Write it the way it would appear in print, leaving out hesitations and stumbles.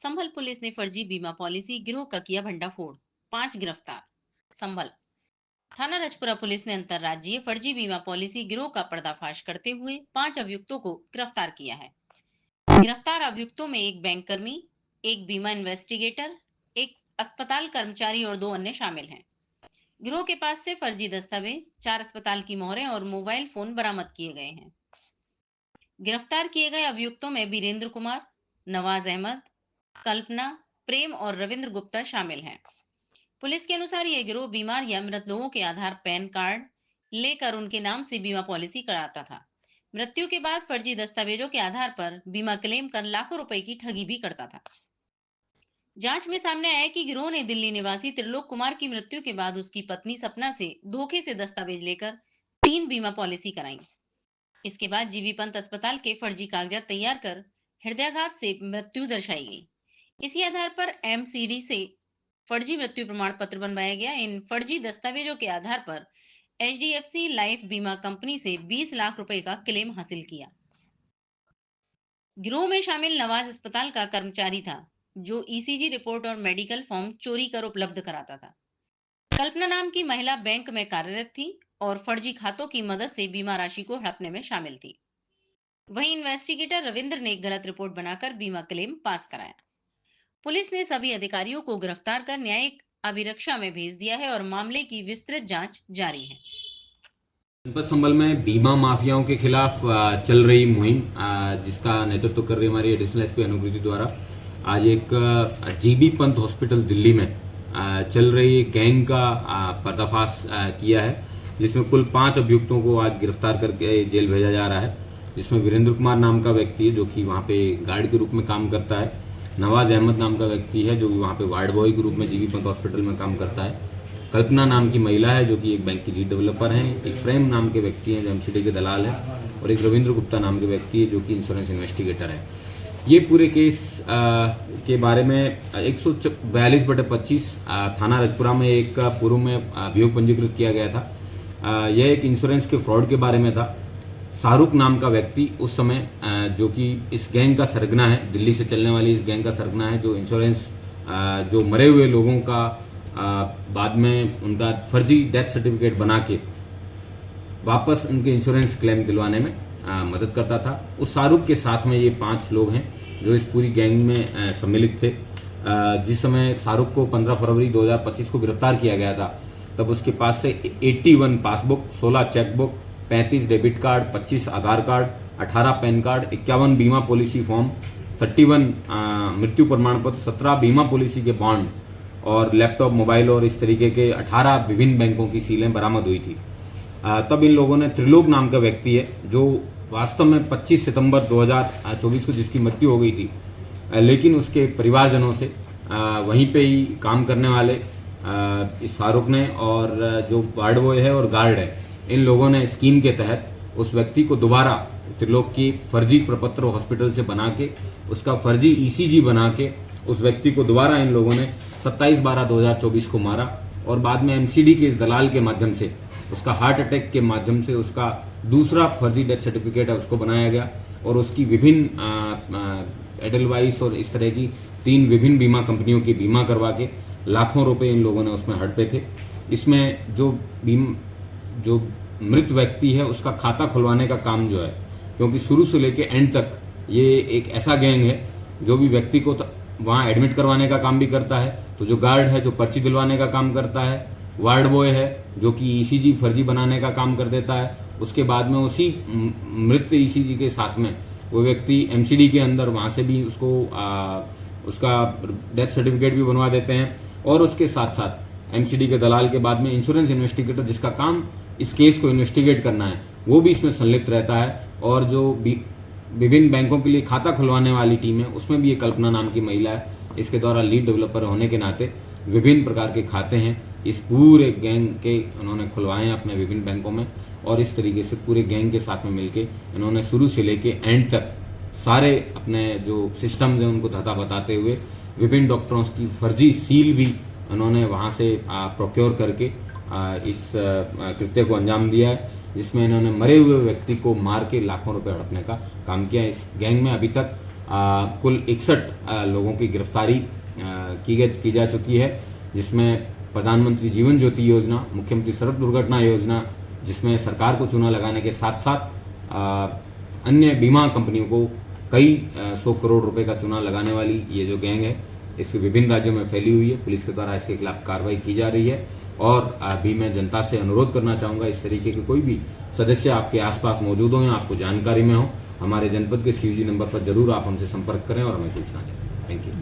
संभल police ने फर्जी बीमा पॉलिसी गिरोह का किया भंडाफोड़। 5 गिरफ्तार। संभल थाना रजपुरा पुलिस ने अंतर्राज्यीय फर्जी बीमा पॉलिसी गिरोह का पर्दाफाश करते हुए 5 अभियुक्तों को गिरफ्तार किया है। गिरफ्तार अभियुक्तों में एक बैंक कर्मी, एक बीमा इन्वेस्टिगेटर, एक अस्पताल कर्मचारी और 2 अन्य शामिल हैं। गिरोह के पास से फर्जी दस्तावेज, 4 अस्पताल की मोहरें और मोबाइल फोन बरामद किए गए हैं। गिरफ्तार किए गए अभियुक्तों में बीरेंद्र कुमार, नवाज अहमद, कल्पना, प्रेम और रविंद्र गुप्ता शामिल हैं। पुलिस के अनुसार यह गिरोह बीमार या मृत लोगों के आधार पैन कार्ड लेकर उनके नाम से बीमा पॉलिसी कराता था। मृत्यु के बाद फर्जी दस्तावेजों के आधार पर बीमा क्लेम कर लाखों रुपए की ठगी भी करता था। जांच में सामने आया कि गिरोह ने दिल्ली निवासी त्रिलोक कुमार की मृत्यु के बाद उसकी पत्नी सपना से धोखे से दस्तावेज लेकर 3 बीमा पॉलिसी कराई। इसके बाद जीबी पंत अस्पताल के फर्जी कागजात तैयार कर हृदयाघात से मृत्यु दर्शाई गई। इसी आधार पर एमसीडी से फर्जी मृत्यु प्रमाण पत्र बनवाया गया। इन फर्जी दस्तावेजों के आधार पर एचडीएफसी लाइफ बीमा कंपनी से 20 लाख रुपए का क्लेम हासिल किया। गिरोह में शामिल नवाज अस्पताल का कर्मचारी था, जो ईसीजी रिपोर्ट और मेडिकल फॉर्म चोरी कर उपलब्ध कराता था। कल्पना नाम की महिला बैंक में कार्यरत थी और फर्जी खातों की मदद से बीमा राशि को हड़पने में शामिल थी। वहीं इन्वेस्टिगेटर रविंद्र ने गलत रिपोर्ट बनाकर बीमा क्लेम पास कराया। पुलिस ने सभी अधिकारियों को गिरफ्तार कर न्यायिक अभिरक्षा में भेज दिया है और मामले की विस्तृत जांच जारी है। जनपद संभल में बीमा माफियाओं के खिलाफ चल रही मुहिम, जिसका नेतृत्व कर रही हमारी एडिशनल एसपी अनुकृति द्वारा आज एक जीबी पंत हॉस्पिटल दिल्ली में चल रही गैंग का पर्दाफाश किया है, जिसमें कुल 5 अभियुक्तों को आज गिरफ्तार करके जेल भेजा जा रहा है। जिसमें वीरेंद्र कुमार नाम का व्यक्ति है जो कि वहाँ पे गार्ड के रूप में काम करता है। नवाज अहमद नाम का व्यक्ति है जो वहाँ पे वार्ड बॉय के रूप में जीबी पंत हॉस्पिटल में काम करता है। कल्पना नाम की महिला है जो कि एक बैंक की लीड डेवलपर हैं। एक प्रेम नाम के व्यक्ति हैं जो एमसीडी के दलाल हैं, और एक रविंद्र गुप्ता नाम के व्यक्ति है जो कि इंश्योरेंस इन्वेस्टिगेटर है। ये पूरे केस के बारे में 142/25 थाना रजपुरा में एक पूर्व में अभियोग पंजीकृत किया गया था। यह एक इंश्योरेंस के फ्रॉड के बारे में था। शाहरुख नाम का व्यक्ति उस समय जो कि इस गैंग का सरगना है, दिल्ली से चलने वाली इस गैंग का सरगना है, जो इंश्योरेंस जो मरे हुए लोगों का बाद में उनका फर्जी डेथ सर्टिफिकेट बना के वापस उनके इंश्योरेंस क्लेम दिलवाने में मदद करता था। उस शाहरुख के साथ में ये 5 लोग हैं जो इस पूरी गैंग में सम्मिलित थे। जिस समय शाहरुख को 15 फरवरी 2025 को गिरफ्तार किया गया था, तब उसके पास से 81 पासबुक, 16 चेकबुक, 35 डेबिट कार्ड, 25 आधार कार्ड, 18 पैन कार्ड, 51 बीमा पॉलिसी फॉर्म, 31 मृत्यु प्रमाण पत्र, 17 बीमा पॉलिसी के बॉन्ड और लैपटॉप, मोबाइल और इस तरीके के 18 विभिन्न बैंकों की सीलें बरामद हुई थी। तब इन लोगों ने त्रिलोक नाम का व्यक्ति है जो वास्तव में 25 सितंबर 2024 को जिसकी मृत्यु हो गई थी, लेकिन उसके परिवारजनों से वहीं पे ही काम करने वाले इस शाहरुख ने और जो वार्ड बॉय है और गार्ड है, इन लोगों ने स्कीम के तहत उस व्यक्ति को दोबारा त्रिलोक की फर्जी प्रपत्र हॉस्पिटल से बना के उसका फर्जी ईसीजी बना के उस व्यक्ति को दोबारा इन लोगों ने 27/12/2024 को मारा, और बाद में एमसीडी के इस दलाल के माध्यम से उसका हार्ट अटैक के माध्यम से उसका दूसरा फर्जी डेथ सर्टिफिकेट है उसको बनाया गया, और उसकी विभिन्न एडलवाइस और इस तरह की 3 विभिन्न बीमा कंपनियों की बीमा करवा के लाखों रुपए इन लोगों ने उसमें हड़पे थे। इसमें जो मृत व्यक्ति है उसका खाता खुलवाने का काम जो है, क्योंकि शुरू से लेके एंड तक ये एक ऐसा गैंग है जो भी व्यक्ति को वहाँ एडमिट करवाने का काम भी करता है, तो जो गार्ड है जो पर्ची दिलवाने का काम करता है, वार्ड बॉय है जो कि ईसीजी फर्जी बनाने का काम कर देता है, उसके बाद में उसी मृत ईसीजी के साथ में वो व्यक्ति एमसीडी के अंदर वहाँ से भी उसका डेथ सर्टिफिकेट भी बनवा देते हैं, और उसके साथ साथ एमसीडी के दलाल के बाद में इंश्योरेंस इन्वेस्टिगेटर जिसका काम इस केस को इन्वेस्टिगेट करना है वो भी इसमें संलिप्त रहता है, और जो विभिन्न बैंकों के लिए खाता खुलवाने वाली टीम है उसमें भी ये कल्पना नाम की महिला है। इसके द्वारा लीड डेवलपर होने के नाते विभिन्न प्रकार के खाते हैं इस पूरे गैंग के उन्होंने खुलवाए हैं अपने विभिन्न बैंकों में, और इस तरीके से पूरे गैंग के साथ में मिलके इन्होंने शुरू से लेके एंड तक सारे अपने जो सिस्टम्स हैं उनको धता बताते हुए विभिन्न डॉक्टरों की फर्जी सील भी उन्होंने वहाँ से प्रोक्योर करके इस कृत्य को अंजाम दिया है, जिसमें इन्होंने मरे हुए व्यक्ति को मार के लाखों रुपए हड़पने का काम किया। इस गैंग में अभी तक कुल 61 लोगों की गिरफ्तारी की जा चुकी है, जिसमें प्रधानमंत्री जीवन ज्योति योजना, मुख्यमंत्री सड़क दुर्घटना योजना, जिसमें सरकार को चूना लगाने के साथ साथ अन्य बीमा कंपनियों को कई 100 करोड़ रुपए का चूना लगाने वाली ये जो गैंग है, इसके विभिन्न राज्यों में फैली हुई है। पुलिस के द्वारा इसके खिलाफ कार्रवाई की जा रही है। और अभी मैं जनता से अनुरोध करना चाहूँगा, इस तरीके के कोई भी सदस्य आपके आसपास मौजूद हो या आपको जानकारी में हो, हमारे जनपद के CUG नंबर पर जरूर आप हमसे संपर्क करें और हमें सूचना दें। Thank you.